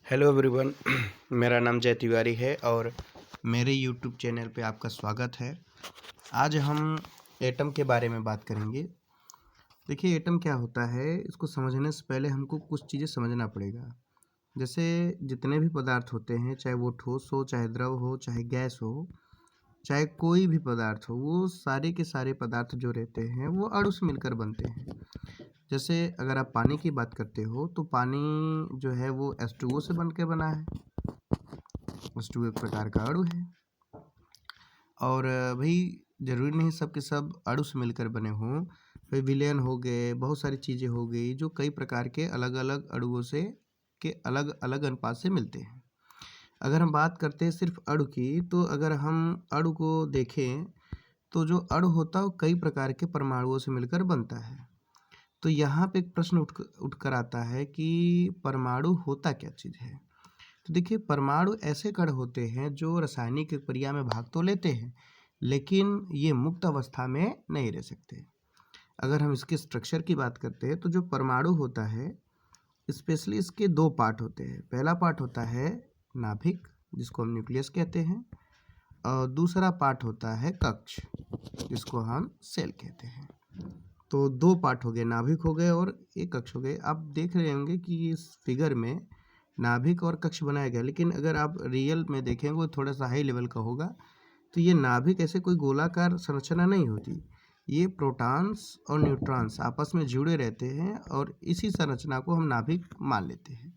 Hello everyone. मेरा नाम जय तिवारी है और मेरे यूट्यूब चैनल पे आपका स्वागत है। आज हम एटम के बारे में बात करेंगे। देखिए, एटम क्या होता है, इसको समझने से पहले हमको कुछ चीज़ें समझना पड़ेगा। जैसे जितने भी पदार्थ होते हैं, चाहे वो ठोस हो, चाहे द्रव हो, चाहे गैस हो, चाहे कोई भी पदार्थ हो, वो सारे के सारे पदार्थ जो रहते हैं वो अणु से मिलकर बनते हैं। जैसे अगर आप पानी की बात करते हो तो पानी जो है वो H2O से बन के बना है। H2O एक प्रकार का अणु है। और भाई ज़रूरी नहीं सब के सब अणु से मिलकर बने हों। फिर विलयन हो गए, बहुत सारी चीज़ें हो गई जो कई प्रकार के अलग अलग अणुओं से के अलग अलग अनुपात से मिलते हैं। अगर हम बात करते हैं सिर्फ अणु की, तो अगर हम अणु को देखें तो जो अणु होता है वो कई प्रकार के परमाणुओं से मिलकर बनता है। तो यहाँ पे एक प्रश्न उठकर आता है कि परमाणु होता क्या चीज़ है। तो देखिए, परमाणु ऐसे कण होते हैं जो रासायनिक क्रिया में भाग तो लेते हैं, लेकिन ये मुक्त अवस्था में नहीं रह सकते। अगर हम इसके स्ट्रक्चर की बात करते हैं तो जो परमाणु होता है, स्पेशली इसके दो पार्ट होते हैं। पहला पार्ट होता है नाभिक, जिसको हम न्यूक्लियस कहते हैं, और दूसरा पार्ट होता है कक्ष, जिसको हम सेल कहते हैं। तो दो पार्ट हो गए, नाभिक हो गए और एक कक्ष हो गए। आप देख रहे होंगे कि इस फिगर में नाभिक और कक्ष बनाया गया, लेकिन अगर आप रियल में देखेंगे वो थोड़ा सा हाई लेवल का होगा। तो ये नाभिक ऐसे कोई गोलाकार संरचना नहीं होती, ये प्रोटॉन्स और न्यूट्रॉन्स आपस में जुड़े रहते हैं और इसी संरचना को हम नाभिक मान लेते हैं।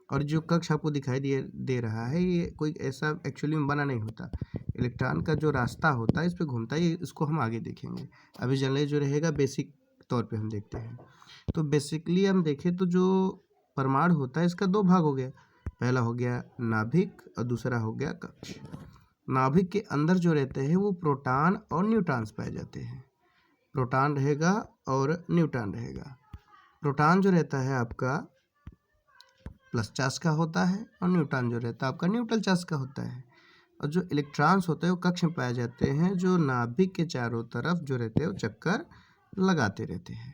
और जो कक्ष आपको दिखाई दे रहा है, ये कोई ऐसा एक्चुअली में बना नहीं होता। इलेक्ट्रॉन का जो रास्ता होता है इस पर घूमता है, इसको हम आगे देखेंगे। अभी जनरली जो रहेगा बेसिक तौर पे हम देखते हैं। तो बेसिकली हम देखें तो जो परमाणु होता है इसका दो भाग हो गया। पहला हो गया नाभिक और दूसरा हो गया कक्ष। नाभिक के अंदर जो रहते हैं वो प्रोटॉन और न्यूट्रॉन्स पाए जाते हैं। प्रोटॉन रहेगा और न्यूट्रॉन रहेगा। प्रोटॉन जो रहता है आपका प्लस चार्ज का होता है और न्यूट्रॉन जो रहता है आपका न्यूट्रल चार्ज का होता है। और जो इलेक्ट्रॉन्स होते हैं वो कक्ष में पाए जाते हैं, जो नाभिक के चारों तरफ जो रहते हैं वो चक्कर लगाते रहते हैं।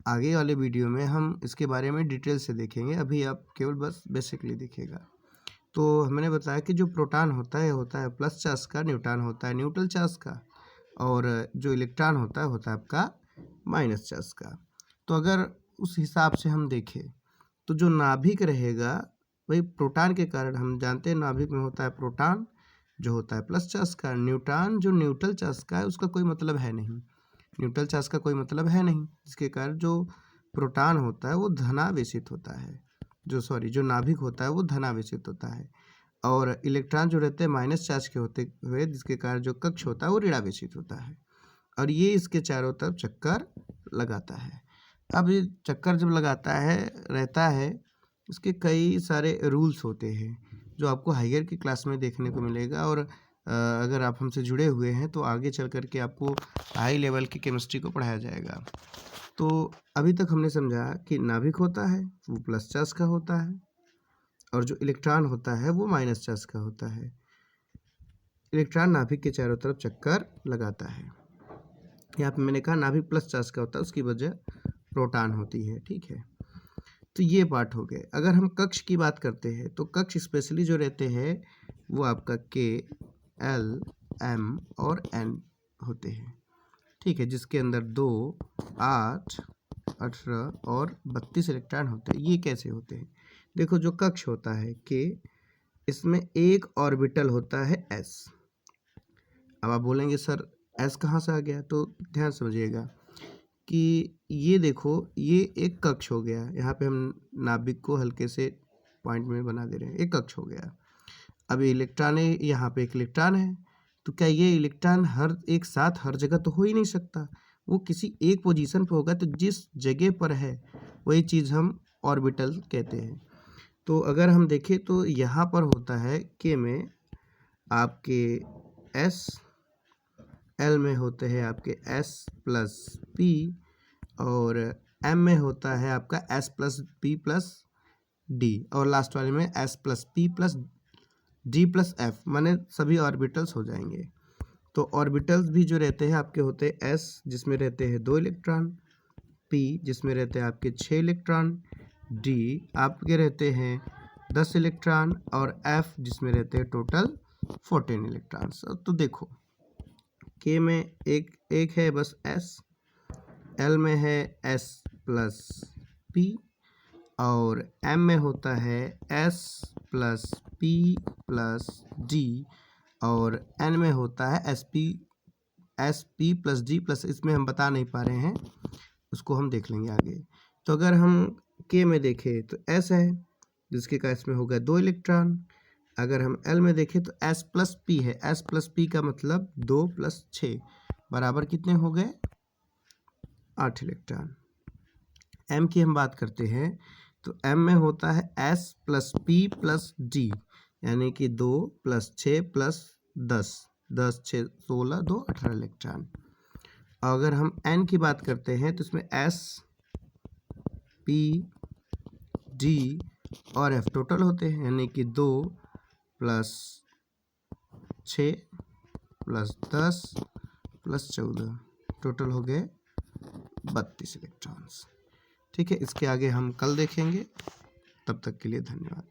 आगे वाले वीडियो में हम इसके बारे में डिटेल से देखेंगे, अभी आप केवल बस बेसिकली देखिएगा। तो मैंने बताया कि जो प्रोटॉन होता है प्लस चार्ज का, न्यूट्रॉन होता है न्यूट्रल चार्ज का, और जो इलेक्ट्रॉन होता है आपका माइनस चार्ज का। तो अगर उस हिसाब से हम देखें तो जो नाभिक रहेगा वही प्रोटॉन के कारण, हम जानते हैं नाभिक में होता है प्रोटॉन जो होता है प्लस चार्ज का, न्यूट्रॉन जो न्यूट्रल चार्ज का है उसका कोई मतलब है नहीं, न्यूट्रल चार्ज का कोई मतलब है नहीं, जिसके कारण जो प्रोटॉन होता है वो धनावेशित होता है, जो नाभिक होता है वो धनावेशित होता है। और इलेक्ट्रॉन जो रहते हैं माइनस चार्ज के होते हुए, जिसके कारण जो कक्ष होता है वो ऋणावेशित होता है। और ये इसके चारों तरफ चक्कर लगाता है। अब ये चक्कर जब लगाता है रहता है, इसके कई सारे रूल्स होते हैं जो आपको हायर की क्लास में देखने को मिलेगा। और अगर आप हमसे जुड़े हुए हैं तो आगे चल कर के आपको हाई लेवल की केमिस्ट्री को पढ़ाया जाएगा। तो अभी तक हमने समझा कि नाभिक होता है वो प्लस चार्ज का होता है और जो इलेक्ट्रॉन होता है वो माइनस चार्ज का होता है। इलेक्ट्रॉन नाभिक के चारों तरफ चक्कर लगाता है। यहाँ पे मैंने कहा नाभिक प्लस चार्ज का होता है, उसकी वजह प्रोटॉन होती है, ठीक है। तो ये पार्ट हो गए। अगर हम कक्ष की बात करते हैं तो कक्ष स्पेशली जो रहते हैं वो आपका K, L, M और N होते हैं, ठीक है, जिसके अंदर 2, 8, 18 और 32 इलेक्ट्रॉन होते हैं। ये कैसे होते हैं? देखो, जो कक्ष होता है K, इसमें एक ऑर्बिटल होता है S। अब आप बोलेंगे सर S कहाँ से आ गया? तो ध्यान समझिएगा कि ये देखो, ये एक कक्ष हो गया। यहाँ पे हम नाभिक को हल्के से पॉइंट में बना दे रहे हैं, एक कक्ष हो गया। अब इलेक्ट्रॉन है, यहाँ पे एक इलेक्ट्रॉन है, तो क्या ये इलेक्ट्रॉन हर एक साथ हर जगह तो हो ही नहीं सकता, वो किसी एक पोजीशन पे होगा। तो जिस जगह पर है वही चीज़ हम ऑर्बिटल कहते हैं। तो अगर हम देखें तो यहाँ पर होता है K में आपके S, L में होते हैं आपके S प्लस P, और M में होता है आपका S plus P plus D, और लास्ट वाले में S plus P plus D plus F, माने सभी ऑर्बिटल्स हो जाएंगे। तो ऑर्बिटल्स भी जो रहते हैं आपके होते हैं S, जिसमें रहते हैं 2 इलेक्ट्रॉन, P जिसमें रहते हैं आपके 6 इलेक्ट्रॉन, D आपके रहते हैं 10 इलेक्ट्रॉन, और F जिसमें रहते हैं टोटल 14 इलेक्ट्रॉन्स। तो देखो K में एक है बस S, L में है S प्लस P, और M में होता है S plus P plus D, और N में होता है SP प्लस D प्लस, इसमें हम बता नहीं पा रहे हैं, उसको हम देख लेंगे आगे। तो अगर हम K में देखें तो S है, जिसके का इसमें हो गया 2 इलेक्ट्रॉन। अगर हम L में देखें तो S प्लस P है, S प्लस P का मतलब 2 प्लस 6 बराबर कितने हो गए? 8 इलेक्ट्रॉन। M की हम बात करते हैं तो M में होता है S plus P plus D, यानी कि 2 प्लस 6 प्लस 10, 10 6 16, 2 18 इलेक्ट्रॉन। अगर हम N की बात करते हैं तो इसमें S P D और F टोटल होते हैं, यानी कि 2 प्लस 6 प्लस 10 प्लस 14, टोटल हो गए 32 इलेक्ट्रॉन्स। ठीक है, इसके आगे हम कल देखेंगे। तब तक के लिए धन्यवाद।